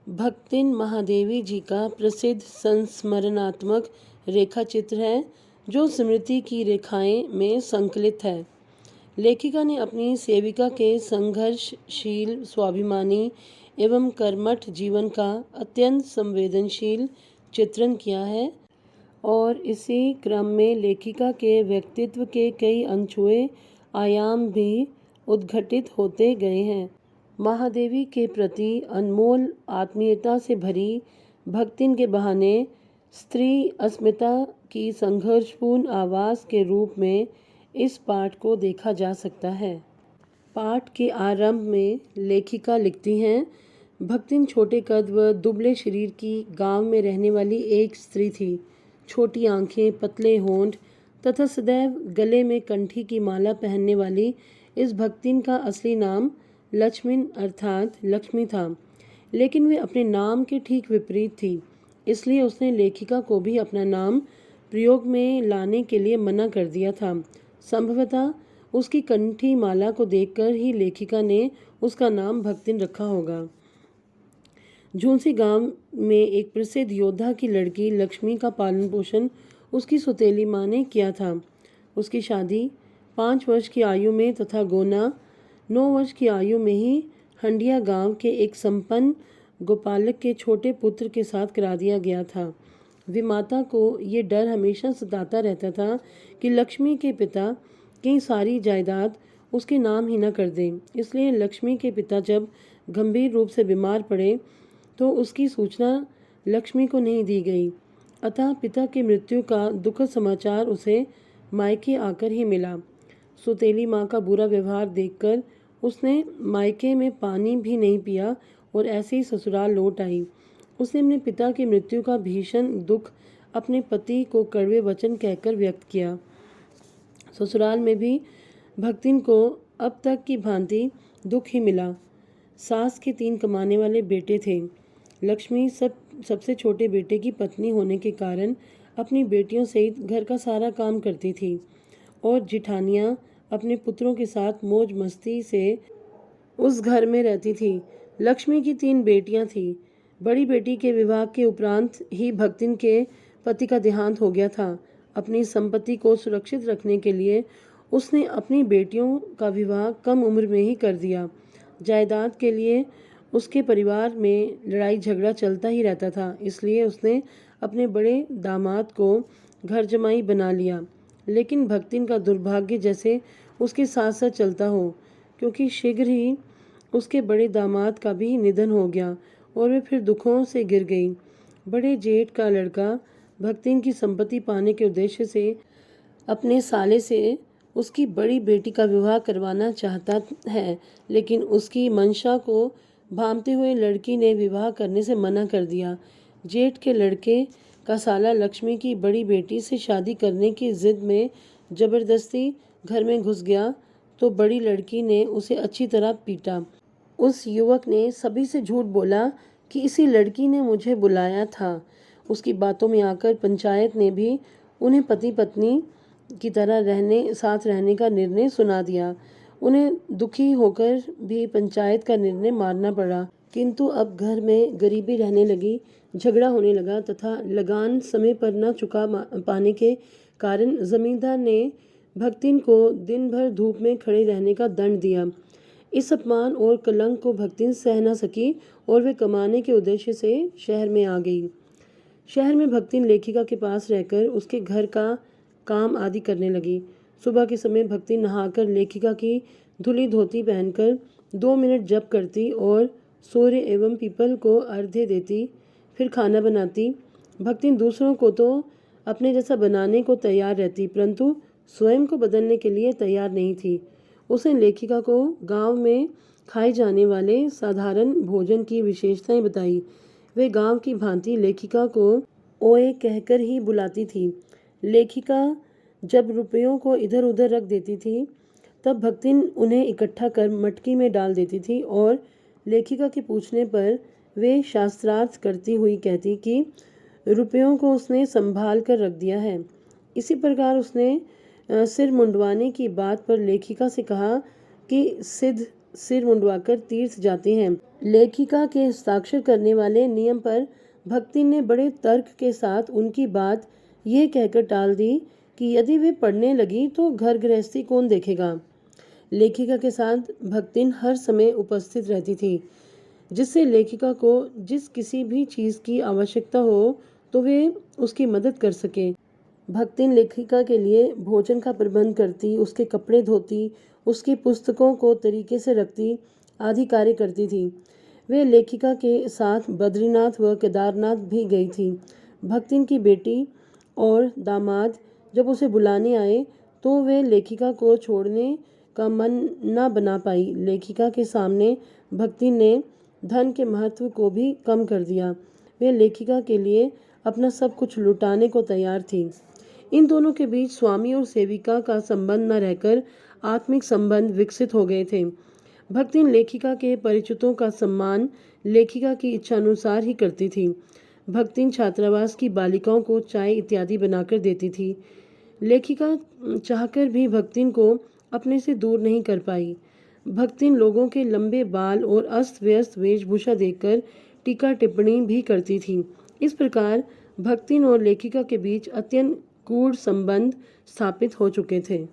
भक्तिन महादेवी जी का प्रसिद्ध संस्मरणात्मक रेखा चित्र है जो स्मृति की रेखाएं में संकलित है। लेखिका ने अपनी सेविका के संघर्षशील, स्वाभिमानी एवं कर्मठ जीवन का अत्यंत संवेदनशील चित्रण किया है और इसी क्रम में लेखिका के व्यक्तित्व के कई अनछुए आयाम भी उद्घटित होते गए हैं। महादेवी के प्रति अनमोल आत्मीयता से भरी भक्तिन के बहाने स्त्री अस्मिता की संघर्षपूर्ण आवाज़ के रूप में इस पाठ को देखा जा सकता है। पाठ के आरंभ में लेखिका लिखती हैं, भक्तिन छोटे कद व दुबले शरीर की गांव में रहने वाली एक स्त्री थी। छोटी आंखें, पतले होंठ तथा सदैव गले में कंठी की माला पहनने वाली इस भक्तिन का असली नाम लक्ष्मीन अर्थात लक्ष्मी था, लेकिन वे अपने नाम के ठीक विपरीत थी। इसलिए उसने लेखिका को भी अपना नाम प्रयोग में लाने के लिए मना कर दिया था। संभवतः उसकी कंठी माला को देखकर ही लेखिका ने उसका नाम भक्तिन रखा होगा। झुंसी गांव में एक प्रसिद्ध योद्धा की लड़की लक्ष्मी का पालन पोषण उसकी सौतेली माँ ने किया था। उसकी शादी 5 वर्ष की आयु में तथा गोना 9 वर्ष की आयु में ही हंडिया गांव के एक संपन्न गोपालक के छोटे पुत्र के साथ करा दिया गया था। विमाता को ये डर हमेशा सताता रहता था कि लक्ष्मी के पिता की सारी जायदाद उसके नाम ही न कर दें। इसलिए लक्ष्मी के पिता जब गंभीर रूप से बीमार पड़े तो उसकी सूचना लक्ष्मी को नहीं दी गई। अतः पिता की मृत्यु का दुखद समाचार उसे मायके आकर ही मिला। सौतेली माँ का बुरा व्यवहार देखकर उसने मायके में पानी भी नहीं पिया और ऐसे ही ससुराल लौट आई। उसने अपने पिता की मृत्यु का भीषण दुख अपने पति को कड़वे वचन कहकर व्यक्त किया। ससुराल में भी भक्तिन को अब तक की भांति दुख ही मिला। सास के 3 कमाने वाले बेटे थे। लक्ष्मी सबसे छोटे बेटे की पत्नी होने के कारण अपनी बेटियों सहित घर का सारा काम करती थी और जिठानियाँ अपने पुत्रों के साथ मौज मस्ती से उस घर में रहती थी। लक्ष्मी की 3 बेटियां थीं। बड़ी बेटी के विवाह के उपरांत ही भक्तिन के पति का देहांत हो गया था। अपनी संपत्ति को सुरक्षित रखने के लिए उसने अपनी बेटियों का विवाह कम उम्र में ही कर दिया। जायदाद के लिए उसके परिवार में लड़ाई झगड़ा चलता ही रहता था। इसलिए उसने अपने बड़े दामाद को घर जमाई बना लिया। लेकिन भक्तिन का दुर्भाग्य जैसे उसके साथ साथ चलता हो, क्योंकि शीघ्र ही उसके बड़े दामाद का भी निधन हो गया और वे फिर दुखों से गिर गई। बड़े जेठ का लड़का भक्तिन की संपत्ति पाने के उद्देश्य से अपने साले से उसकी बड़ी बेटी का विवाह करवाना चाहता है, लेकिन उसकी मंशा को भांपते हुए लड़की ने विवाह करने से मना कर दिया। जेठ के लड़के का साला लक्ष्मी की बड़ी बेटी से शादी करने की जिद में जबरदस्ती घर में घुस गया तो बड़ी लड़की ने उसे अच्छी तरह पीटा। उस युवक ने सभी से झूठ बोला कि इसी लड़की ने मुझे बुलाया था। उसकी बातों में आकर पंचायत ने भी उन्हें पति पत्नी की तरह साथ रहने का निर्णय सुना दिया। उन्हें दुखी होकर भी पंचायत का निर्णय मानना पड़ा, किंतु अब घर में गरीबी रहने लगी, झगड़ा होने लगा तथा लगान समय पर न चुका पाने के कारण जमींदार ने भक्तिन को दिन भर धूप में खड़े रहने का दंड दिया। इस अपमान और कलंक को भक्तिन सह न सकी और वे कमाने के उद्देश्य से शहर में आ गई। शहर में भक्तिन लेखिका के पास रहकर उसके घर का काम आदि करने लगी। सुबह के समय भक्तिन नहाकर लेखिका की धुली धोती पहनकर 2 मिनट जप करती और सूर्य एवं पीपल को अर्घ्य देती, फिर खाना बनाती। भक्तिन दूसरों को तो अपने जैसा बनाने को तैयार रहती, परंतु स्वयं को बदलने के लिए तैयार नहीं थी। उसने लेखिका को गांव में खाए जाने वाले साधारण भोजन की विशेषताएं बताई। वे गांव की भांति लेखिका को ओए कहकर ही बुलाती थी। लेखिका जब रुपयों को इधर उधर रख देती थी तब भक्तिन उन्हें इकट्ठा कर मटकी में डाल देती थी और लेखिका के पूछने पर वे शास्त्रार्थ करती हुई कहती कि रुपयों को उसने संभाल कर रख दिया है। इसी प्रकार उसने सिर मुंडवाने की बात पर लेखिका से कहा कि सिद्ध सिर मुंडवाकर तीर्थ जाते हैं। लेखिका के हस्ताक्षर करने वाले नियम पर भक्तिन ने बड़े तर्क के साथ उनकी बात यह कहकर टाल दी कि यदि वे पढ़ने लगी तो घर गृहस्थी कौन देखेगा। लेखिका के साथ भक्तिन हर समय उपस्थित रहती थी, जिससे लेखिका को जिस किसी भी चीज़ की आवश्यकता हो तो वे उसकी मदद कर सके। भक्तिन लेखिका के लिए भोजन का प्रबंध करती, उसके कपड़े धोती, उसकी पुस्तकों को तरीके से रखती आदि कार्य करती थी। वे लेखिका के साथ बद्रीनाथ व केदारनाथ भी गई थी। भक्तिन की बेटी और दामाद जब उसे बुलाने आए तो वे लेखिका को छोड़ने का मन न बना पाई। लेखिका के सामने भक्तिन ने धन के महत्व को भी कम कर दिया। वे लेखिका के लिए अपना सब कुछ लुटाने को तैयार थी। इन दोनों के बीच स्वामी और सेविका का संबंध न रहकर आत्मिक संबंध विकसित हो गए थे। भक्तिन लेखिका के परिचितों का सम्मान लेखिका की इच्छा अनुसार ही करती थी। भक्तिन छात्रावास की बालिकाओं को चाय इत्यादि बनाकर देती थी। लेखिका चाहकर भी भक्तिन को अपने से दूर नहीं कर पाई। भक्तिन लोगों के लंबे बाल और अस्त व्यस्त वेशभूषा देखकर टीका टिप्पणी भी करती थी। इस प्रकार भक्तिन और लेखिका के बीच अत्यंत गूढ़ संबंध स्थापित हो चुके थे।